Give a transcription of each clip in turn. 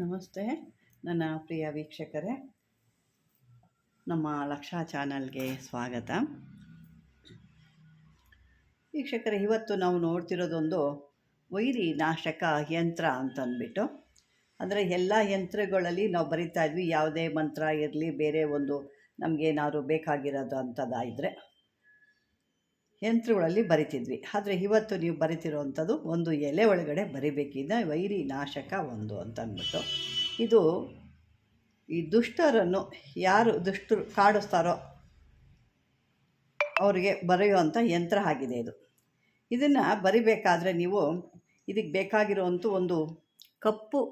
ನಮಸ್ತೆ ನನ್ನ ಪ್ರಿಯ ವೀಕ್ಷಕರೇ, ನಮ್ಮ ಲಕ್ಷಾ ಚಾನಲ್ಗೆ ಸ್ವಾಗತ. ವೀಕ್ಷಕರೇ, ಇವತ್ತು ನಾವು ನೋಡ್ತಿರೋದೊಂದು ವೈರಿ ನಾಶಕ ಯಂತ್ರ ಅಂತಂದ್ಬಿಟ್ಟು. ಅಂದರೆ ಎಲ್ಲ ಯಂತ್ರಗಳಲ್ಲಿ ನಾವು ಬರಿತಾ ಇದ್ವಿ, ಯಾವುದೇ ಮಂತ್ರ ಇರಲಿ, ಬೇರೆ ಒಂದು ನಮಗೇನಾದ್ರು ಬೇಕಾಗಿರೋದು ಅಂಥದ್ದಾಯಿದ್ರೆ ಯಂತ್ರಗಳಲ್ಲಿ ಬರಿತಿದ್ವಿ. ಆದರೆ ಇವತ್ತು ನೀವು ಬರಿತಿರೋವಂಥದ್ದು ಒಂದು ಎಲೆ ಒಳಗಡೆ ಬರಿಬೇಕಿದ್ದ ವೈರಿ ನಾಶಕ ಒಂದು ಅಂತ ಅಂದ್ಬಿಟ್ಟು. ಇದು ಈ ದುಷ್ಟರನ್ನು ಯಾರು ದುಷ್ಟರು ಕಾಡಿಸ್ತಾರೋ ಅವರಿಗೆ ಬರೆಯುವಂಥ ಯಂತ್ರ ಆಗಿದೆ ಇದು. ಇದನ್ನು ಬರಿಬೇಕಾದ್ರೆ ನೀವು ಇದಕ್ಕೆ ಬೇಕಾಗಿರುವಂಥ ಒಂದು ಕಪ್ಪು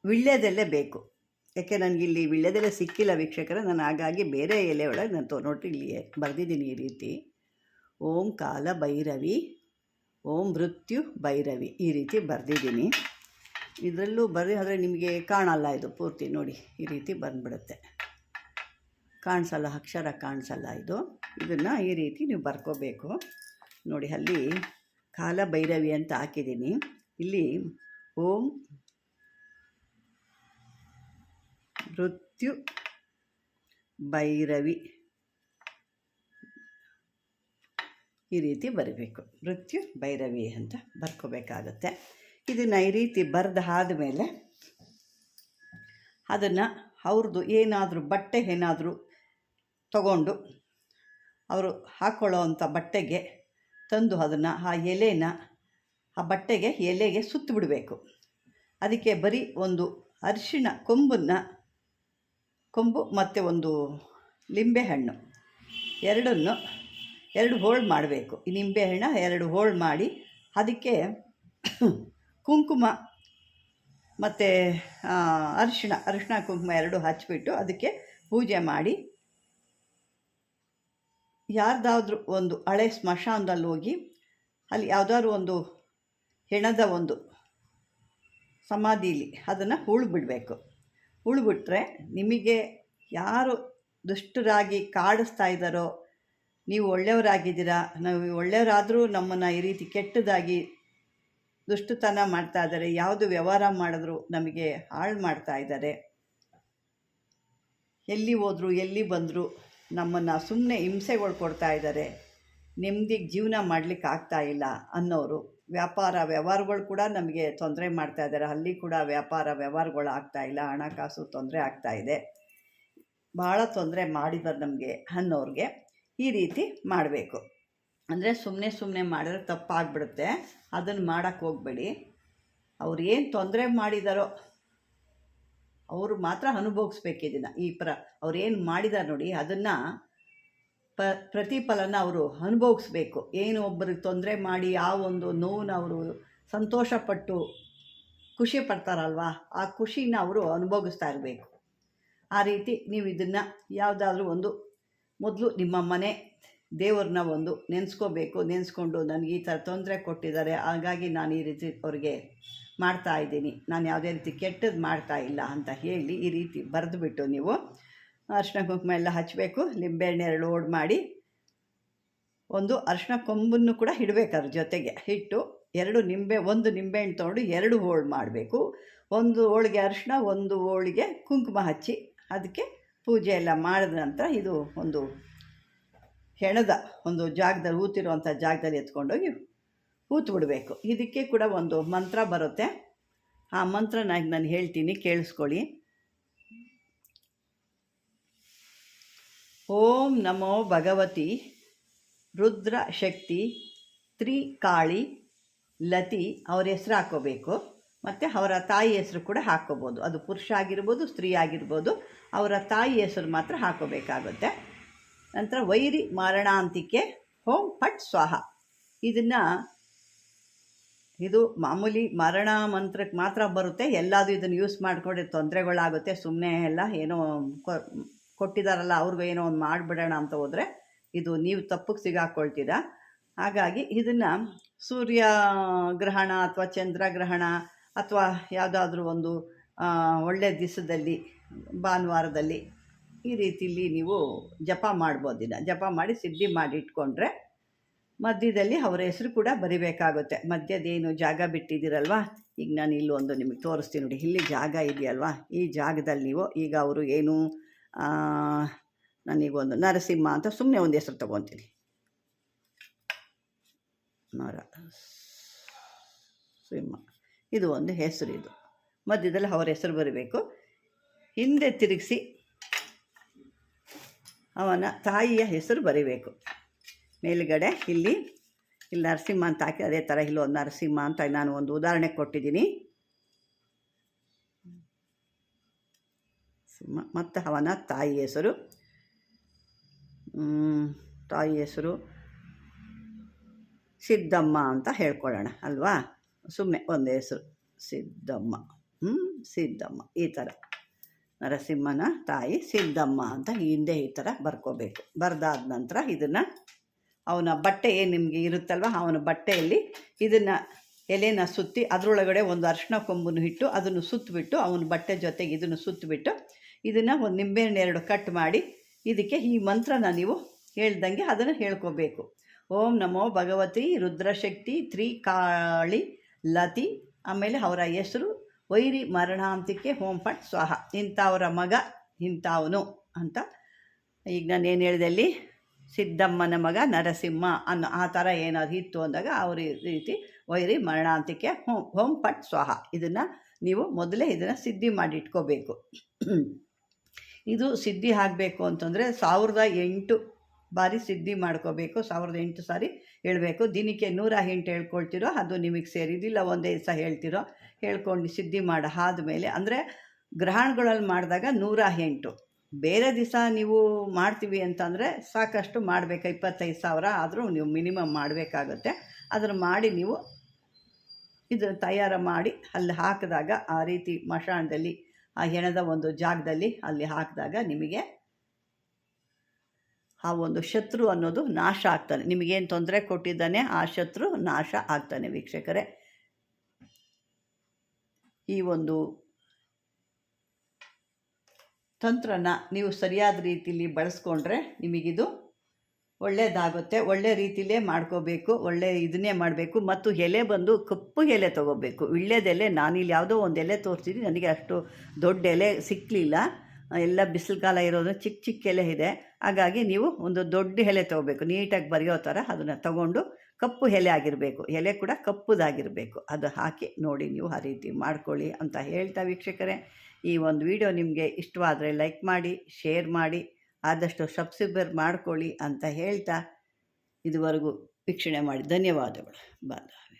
ವೀಳ್ಯದೆಲೆ ಬೇಕು. ಯಾಕೆ ನನಗಿಲ್ಲಿ ವೀಳ್ಯದೆಲೆ ಸಿಕ್ಕಿಲ್ಲ ವೀಕ್ಷಕರೇ, ನಾನು ಹಾಗಾಗಿ ಬೇರೆ ಎಲೆ ಒಳಗೆ ನಾನು ನೋಡಿ ಇಲ್ಲಿ ಬರೆದಿದ್ದೀನಿ ಈ ರೀತಿ: ಓಂ ಕಾಲ ಭೈರವಿ, ಓಂ ಮೃತ್ಯು ಭೈರವಿ, ಈ ರೀತಿ ಬರೆದಿದ್ದೀನಿ. ಇದರಲ್ಲೂ ಆದರೆ ನಿಮಗೆ ಕಾಣಲ್ಲ, ಇದು ಪೂರ್ತಿ ನೋಡಿ ಈ ರೀತಿ ಬಂದುಬಿಡುತ್ತೆ, ಕಾಣಿಸಲ್ಲ, ಅಕ್ಷರ ಕಾಣಿಸಲ್ಲ. ಇದನ್ನು ಈ ರೀತಿ ನೀವು ಬರ್ಕೋಬೇಕು ನೋಡಿ. ಅಲ್ಲಿ ಕಾಲ ಭೈರವಿ ಅಂತ ಹಾಕಿದ್ದೀನಿ, ಇಲ್ಲಿ ಓಂ ಮೃತ್ಯು ಭೈರವಿ ಈ ರೀತಿ ಬರೀಬೇಕು. ಮೃತ್ಯು ಭೈರವಿ ಅಂತ ಬರ್ಕೋಬೇಕಾಗತ್ತೆ. ಇದನ್ನು ಈ ರೀತಿ ಬರೆದು ಆದಮೇಲೆ ಅದನ್ನು ಅವ್ರದ್ದು ಏನಾದರೂ ಬಟ್ಟೆ ಏನಾದರೂ ತಗೊಂಡು ಅವರು ಹಾಕ್ಕೊಳ್ಳೋ ಅಂಥ ಬಟ್ಟೆಗೆ ತಂದು ಅದನ್ನು ಆ ಎಲೆನ ಆ ಬಟ್ಟೆಗೆ ಎಲೆಗೆ ಸುತ್ತಿಬಿಡಬೇಕು. ಅದಕ್ಕೆ ಬರೀ ಒಂದು ಅರಿಶಿಣ ಕೊಂಬು ಮತ್ತು ಒಂದು ಲಿಂಬೆಹಣ್ಣು ಎರಡು ಹೋಳು ಮಾಡಬೇಕು. ಈ ನಿಂಬೆಹಣ್ಣು 2 ಹೋಳು ಮಾಡಿ ಅದಕ್ಕೆ ಕುಂಕುಮ ಮತ್ತು ಅರಿಶಿಣ ಕುಂಕುಮ 2 ಹಚ್ಚಿಬಿಟ್ಟು ಅದಕ್ಕೆ ಪೂಜೆ ಮಾಡಿ, ಯಾರ್ದಾದ್ರೂ ಒಂದು ಹಳೆ ಸ್ಮಶಾನದಲ್ಲಿ ಹೋಗಿ ಅಲ್ಲಿ ಯಾವುದಾದ್ರು ಒಂದು ಹೆಣದ ಒಂದು ಸಮಾಧಿಲಿ ಅದನ್ನು ಹೂಳ್ಬಿಡಬೇಕು. ಹೂಳ್ಬಿಟ್ರೆ ನಿಮಗೆ ಯಾರು ದುಷ್ಟರಾಗಿ ಕಾಡಿಸ್ತಾ ಇದ್ದಾರೋ, ನೀವು ಒಳ್ಳೆಯವರಾಗಿದ್ದೀರಾ, ನಾವು ಒಳ್ಳೆಯವರಾದರೂ ನಮ್ಮನ್ನು ಈ ರೀತಿ ಕೆಟ್ಟದಾಗಿ ದುಷ್ಟತನ ಮಾಡ್ತಾ ಇದ್ದಾರೆ, ಯಾವುದು ವ್ಯವಹಾರ ಮಾಡಿದ್ರು ನಮಗೆ ಹಾಳು ಮಾಡ್ತಾ ಇದ್ದಾರೆ, ಎಲ್ಲಿ ಹೋದ್ರು ಎಲ್ಲಿ ಬಂದರೂ ನಮ್ಮನ್ನು ಸುಮ್ಮನೆ ಹಿಂಸೆಗಳು ಕೊಡ್ತಾ ಇದ್ದಾರೆ, ನೆಮ್ಮದಿಗೆ ಜೀವನ ಮಾಡಲಿಕ್ಕೆ ಆಗ್ತಾ ಇಲ್ಲ ಅನ್ನೋರು, ವ್ಯವಹಾರಗಳು ಕೂಡ ನಮಗೆ ತೊಂದರೆ ಮಾಡ್ತಾ ಇದ್ದಾರೆ, ಅಲ್ಲಿ ಕೂಡ ವ್ಯವಹಾರಗಳು ಆಗ್ತಾಯಿಲ್ಲ, ಹಣಕಾಸು ತೊಂದರೆ ಆಗ್ತಾಯಿದೆ, ಭಾಳ ತೊಂದರೆ ಮಾಡಿದ್ದಾರೆ ನಮಗೆ ಅನ್ನೋರಿಗೆ ಈ ರೀತಿ ಮಾಡಬೇಕು. ಅಂದರೆ ಸುಮ್ಮನೆ ಮಾಡಿದ್ರೆ ತಪ್ಪಾಗ್ಬಿಡುತ್ತೆ, ಅದನ್ನು ಮಾಡೋಕ್ಕೆ ಹೋಗಬೇಡಿ. ಅವ್ರು ಏನು ತೊಂದರೆ ಮಾಡಿದಾರೋ ಅವರು ಮಾತ್ರ ಅನುಭವಿಸ್ಬೇಕು ಇದನ್ನು. ಅವ್ರು ಏನು ಮಾಡಿದಾರೆ ನೋಡಿ, ಅದನ್ನು ಪ್ರತಿಫಲನ ಅವರು ಅನುಭವಿಸ್ಬೇಕು. ಏನು ಒಬ್ಬರಿಗೆ ತೊಂದರೆ ಮಾಡಿ ಆ ಒಂದು ನೋವನ್ನ ಅವರು ಸಂತೋಷಪಟ್ಟು ಖುಷಿ ಪಡ್ತಾರಲ್ವ, ಆ ಖುಷಿನ ಅವರು ಅನುಭವಿಸ್ತಾ ಇರಬೇಕು. ಆ ರೀತಿ ನೀವು ಇದನ್ನು ಯಾವುದಾದ್ರೂ ಒಂದು ಮೊದಲು ನಿಮ್ಮ ಮನೆ ದೇವ್ರನ್ನ ಒಂದು ನೆನೆಸ್ಕೋಬೇಕು. ನೆನೆಸ್ಕೊಂಡು ನನಗೆ ಈ ಥರ ತೊಂದರೆ ಕೊಟ್ಟಿದ್ದಾರೆ, ಹಾಗಾಗಿ ನಾನು ಈ ರೀತಿ ಅವ್ರಿಗೆ ಮಾಡ್ತಾಯಿದ್ದೀನಿ, ನಾನು ಯಾವುದೇ ರೀತಿ ಕೆಟ್ಟದ್ದು ಮಾಡ್ತಾ ಇಲ್ಲ ಅಂತ ಹೇಳಿ ಈ ರೀತಿ ಬರೆದುಬಿಟ್ಟು ನೀವು ಅರಿಶಿಣ ಕುಂಕುಮ ಎಲ್ಲ ಹಚ್ಚಬೇಕು. ಲಿಂಬೆಹಣ್ಣು 2 ಹೋಳು ಮಾಡಿ ಒಂದು ಅರಿಶಿಣ ಕೊಂಬನ್ನು ಕೂಡ ಇಡಬೇಕು. ಅದ್ರ ಜೊತೆಗೆ ಇಟ್ಟು ಒಂದು ನಿಂಬೆಹಣ್ಣು ತೊಗೊಂಡು 2 ಹೋಳು ಮಾಡಬೇಕು. ಒಂದು ಹೋಳಿಗೆ ಅರಿಶಿಣ, ಒಂದು ಹೋಳಿಗೆ ಕುಂಕುಮ ಹಚ್ಚಿ ಅದಕ್ಕೆ ಪೂಜೆ ಎಲ್ಲ ಮಾಡಿದ ನಂತರ ಇದು ಒಂದು ಹೆಣದ ಒಂದು ಜಾಗದಲ್ಲಿ ಊತಿರುವಂಥ ಜಾಗದಲ್ಲಿ ಎತ್ಕೊಂಡೋಗಿ ಊತು ಬಿಡಬೇಕು. ಇದಕ್ಕೆ ಕೂಡ ಒಂದು ಮಂತ್ರ ಬರುತ್ತೆ, ಆ ಮಂತ್ರನ ನಾನು ಹೇಳ್ತೀನಿ, ಕೇಳಿಸ್ಕೊಳ್ಳಿ. ಓಂ ನಮೋ ಭಗವತಿ ರುದ್ರ ಶಕ್ತಿ ತ್ರಿಕಾಳಿ ಲತಿ, ಅವ್ರ ಹೆಸರು ಹಾಕ್ಕೋಬೇಕು. ಮತ್ತು ಅವರ ತಾಯಿ ಹೆಸರು ಕೂಡ ಹಾಕ್ಕೋಬೋದು, ಅದು ಪುರುಷ ಆಗಿರ್ಬೋದು ಸ್ತ್ರೀ ಆಗಿರ್ಬೋದು, ಅವರ ತಾಯಿ ಹೆಸರು ಮಾತ್ರ ಹಾಕ್ಕೋಬೇಕಾಗುತ್ತೆ. ನಂತರ ವೈರಿ ಮಾರಣಾಂತಿಕೆ ಓಂ ಪಟ್ ಸ್ವಾಹ. ಇದು ಮಾಮೂಲಿ ಮರಣ ಮಂತ್ರಕ್ಕೆ ಮಾತ್ರ ಬರುತ್ತೆ. ಎಲ್ಲದೂ ಇದನ್ನು ಯೂಸ್ ಮಾಡಿಕೊಂಡ್ರೆ ತೊಂದರೆಗಳಾಗುತ್ತೆ. ಸುಮ್ಮನೆ ಎಲ್ಲ ಏನೋ ಕೊಟ್ಟಿದ್ದಾರಲ್ಲ ಅವ್ರಿಗೂ ಏನೋ ಒಂದು ಮಾಡಿಬಿಡೋಣ ಅಂತ ಹೋದರೆ ಇದು ನೀವು ತಪ್ಪಿಗೆ ಸಿಗಾಕ್ಕೊಳ್ತೀರಾ. ಹಾಗಾಗಿ ಇದನ್ನು ಸೂರ್ಯಗ್ರಹಣ ಅಥವಾ ಚಂದ್ರಗ್ರಹಣ ಅಥವಾ ಯಾವುದಾದ್ರೂ ಒಂದು ಒಳ್ಳೆಯ ದಿವಸದಲ್ಲಿ ಭಾನುವಾರದಲ್ಲಿ ಈ ರೀತಿಯಲ್ಲಿ ನೀವು ಜಪ ಮಾಡ್ಬೋದು. ಜಪ ಮಾಡಿ ಸಿದ್ಧಿ ಮಾಡಿ ಇಟ್ಕೊಂಡ್ರೆ ಮಧ್ಯದಲ್ಲಿ ಅವರ ಹೆಸರು ಕೂಡ ಬರಿಬೇಕಾಗುತ್ತೆ. ಮಧ್ಯದೇನು ಜಾಗ ಬಿಟ್ಟಿದ್ದೀರಲ್ವ, ಈಗ ನಾನು ಇಲ್ಲೊಂದು ನಿಮಗೆ ತೋರಿಸ್ತೀನಿ ನೋಡಿ, ಇಲ್ಲಿ ಜಾಗ ಇದೆಯಲ್ವಾ, ಈ ಜಾಗದಲ್ಲಿ ನೀವು ಈಗ ಅವರು ಏನು ನನಗೊಂದು ನರಸಿಂಹ ಅಂತ ಸುಮ್ಮನೆ ಒಂದು ಹೆಸರು ತೊಗೊತೀನಿ. ನರಸಿಂಹ ಇದು ಒಂದು ಹೆಸರು. ಇದು ಮಧ್ಯದಲ್ಲಿ ಅವರ ಹೆಸರು ಬರಬೇಕು. ಹಿಂದೆ ತಿರುಗಿಸಿ ಅವನ ತಾಯಿಯ ಹೆಸರು ಬರೀಬೇಕು. ಮೇಲುಗಡೆ ಇಲ್ಲಿ ನರಸಿಂಹ ಅಂತ ಹಾಕಿ ಅದೇ ಥರ ಇಲ್ಲೊಂದು ನರಸಿಂಹ ಅಂತ ನಾನು ಒಂದು ಉದಾಹರಣೆ ಕೊಟ್ಟಿದ್ದೀನಿ. ಸಿಂಹ ಮತ್ತು ಅವನ ತಾಯಿ ಹೆಸರು ಸಿದ್ದಮ್ಮ ಅಂತ ಹೇಳ್ಕೊಳ್ಳೋಣ ಅಲ್ವಾ. ಸುಮ್ಮನೆ ಒಂದು ಹೆಸರು ಸಿದ್ದಮ್ಮ. ಸಿದ್ದಮ್ಮ ಈ ಥರ ನರಸಿಂಹನ ತಾಯಿ ಸಿದ್ದಮ್ಮ ಅಂತ ಹಿಂದೆ ಈ ಥರ ಬರ್ಕೋಬೇಕು. ಬರೆದಾದ ನಂತರ ಇದನ್ನು ಅವನ ಬಟ್ಟೆ ಏನು ನಿಮಗೆ ಇರುತ್ತಲ್ವ, ಅವನ ಬಟ್ಟೆಯಲ್ಲಿ ಇದನ್ನು ಎಲೆನ ಸುತ್ತಿ ಅದರೊಳಗಡೆ ಒಂದು ಅರಿಶಿನ ಕೊಂಬನ್ನು ಇಟ್ಟು ಅದನ್ನು ಸುತ್ತಬಿಟ್ಟು ಅವನ ಬಟ್ಟೆ ಜೊತೆಗೆ ಇದನ್ನು ಸುತ್ತಬಿಟ್ಟು ಇದನ್ನು ಒಂದು ನಿಂಬೆಹಣ್ಣು 2 ಕಟ್ ಮಾಡಿ ಇದಕ್ಕೆ ಈ ಮಂತ್ರನ ನೀವು ಹೇಳ್ದಂಗೆ ಅದನ್ನು ಹೇಳ್ಕೋಬೇಕು. ಓಂ ನಮೋ ಭಗವತಿ ರುದ್ರಶಕ್ತಿ ತ್ರಿಕಾಳಿ ಲತಿ, ಆಮೇಲೆ ಅವರ ಹೆಸರು ವೈರಿ ಮರಣಾಂತಿಕೆ ಓಂ ಫಟ್ ಸ್ವಾಹ, ಇಂಥವರ ಮಗ ಇಂಥವನು ಅಂತ. ಈಗ ನಾನು ಏನು ಹೇಳಿದೆ ಅಲ್ಲಿ, ಸಿದ್ದಮ್ಮನ ಮಗ ನರಸಿಂಹ ಅನ್ನೋ ಆ ಥರ ಏನಾದ್ರು ಇತ್ತು ಅಂದಾಗ ಅವ್ರ ರೀತಿ ವೈರಿ ಮರಣಾಂತಿಕೆ ಓಂ ಫಟ್ ಸ್ವಾಹ. ಇದನ್ನು ನೀವು ಮೊದಲೇ ಇದನ್ನು ಸಿದ್ಧಿ ಮಾಡಿ ಇಟ್ಕೋಬೇಕು. ಇದು ಸಿದ್ಧಿ ಆಗಬೇಕು ಅಂತಂದರೆ 1008 ಬಾರಿ ಸಿದ್ಧಿ ಮಾಡ್ಕೋಬೇಕು. 1008 ಸಾರಿ ಹೇಳಬೇಕು. ದಿನಕ್ಕೆ 108 ಹೇಳ್ಕೊಳ್ತಿರೋ ಅದು ನಿಮಗೆ ಸೇರಿದಿಲ್ಲ, ಒಂದೇ ದಿವಸ ಹೇಳ್ತಿರೋ ಹೇಳ್ಕೊಂಡು ಸಿದ್ಧಿ ಆದಮೇಲೆ, ಅಂದರೆ ಗ್ರಹಣಗಳಲ್ಲಿ ಮಾಡಿದಾಗ 108, ಬೇರೆ ದಿವಸ ನೀವು ಮಾಡ್ತೀವಿ ಅಂತಂದರೆ ಸಾಕಷ್ಟು ಮಾಡಬೇಕು, 25,000 ಆದರೂ ನೀವು ಮಿನಿಮಮ್ ಮಾಡಬೇಕಾಗುತ್ತೆ. ಅದನ್ನು ಮಾಡಿ ನೀವು ಇದನ್ನು ತಯಾರು ಮಾಡಿ ಅಲ್ಲಿ ಹಾಕಿದಾಗ ಆ ರೀತಿ ಮಶಾಣದಲ್ಲಿ ಆ ಹೆಣದ ಒಂದು ಜಾಗದಲ್ಲಿ ಅಲ್ಲಿ ಹಾಕಿದಾಗ ನಿಮಗೆ ಆ ಒಂದು ಶತ್ರು ಅನ್ನೋದು ನಾಶ ಆಗ್ತಾನೆ. ನಿಮಗೇನು ತೊಂದರೆ ಕೊಟ್ಟಿದ್ದಾನೆ ಆ ಶತ್ರು ನಾಶ ಆಗ್ತಾನೆ. ವೀಕ್ಷಕರೇ, ಈ ಒಂದು ತಂತ್ರನ ನೀವು ಸರಿಯಾದ ರೀತಿಯಲ್ಲಿ ಬಳಸ್ಕೊಂಡ್ರೆ ನಿಮಗಿದು ಒಳ್ಳೆಯದಾಗುತ್ತೆ. ಒಳ್ಳೆ ರೀತಿಯಲ್ಲೇ ಮಾಡ್ಕೋಬೇಕು, ಒಳ್ಳೆ ಇದನ್ನೇ ಮಾಡಬೇಕು. ಮತ್ತು ಎಲೆ ಬಂದು ಕಪ್ಪು ಎಲೆ ತೊಗೋಬೇಕು, ವಿಳ್ಯದೆಲೆ. ನಾನಿಲ್ಲಿ ಯಾವುದೋ ಒಂದು ಎಲೆ ತೋರಿಸಿದ್ದೀನಿ, ನನಗೆ ಅಷ್ಟು ದೊಡ್ಡ ಎಲೆ ಸಿಕ್ಕಲಿಲ್ಲ, ಎಲ್ಲ ಬಿಸಿಲು ಕಾಲ ಇರೋದು ಚಿಕ್ಕ ಚಿಕ್ಕ ಎಲೆ ಇದೆ. ಹಾಗಾಗಿ ನೀವು ಒಂದು ದೊಡ್ಡ ಎಲೆ ತೊಗೋಬೇಕು, ನೀಟಾಗಿ ಬರೆಯೋ ಥರ ಅದನ್ನು ತಗೊಂಡು ಕಪ್ಪು ಎಲೆ ಆಗಿರಬೇಕು, ಎಲೆ ಕೂಡ ಕಪ್ಪುದಾಗಿರಬೇಕು. ಅದು ಹಾಕಿ ನೋಡಿ ನೀವು ಆ ರೀತಿ ಮಾಡ್ಕೊಳ್ಳಿ ಅಂತ ಹೇಳ್ತಾ ವೀಕ್ಷಕರೇ, ಈ ಒಂದು ವಿಡಿಯೋ ನಿಮಗೆ ಇಷ್ಟವಾದರೆ ಲೈಕ್ ಮಾಡಿ, ಶೇರ್ ಮಾಡಿ, ಆದಷ್ಟು ಸಬ್ಸ್ಕ್ರೈಬ್ ಮಾಡ್ಕೊಳ್ಳಿ ಅಂತ ಹೇಳ್ತಾ ಇದುವರೆಗೂ ವೀಕ್ಷಣೆ ಮಾಡಿ ಧನ್ಯವಾದಗಳು. ಬಾಂಧವ್ಯ.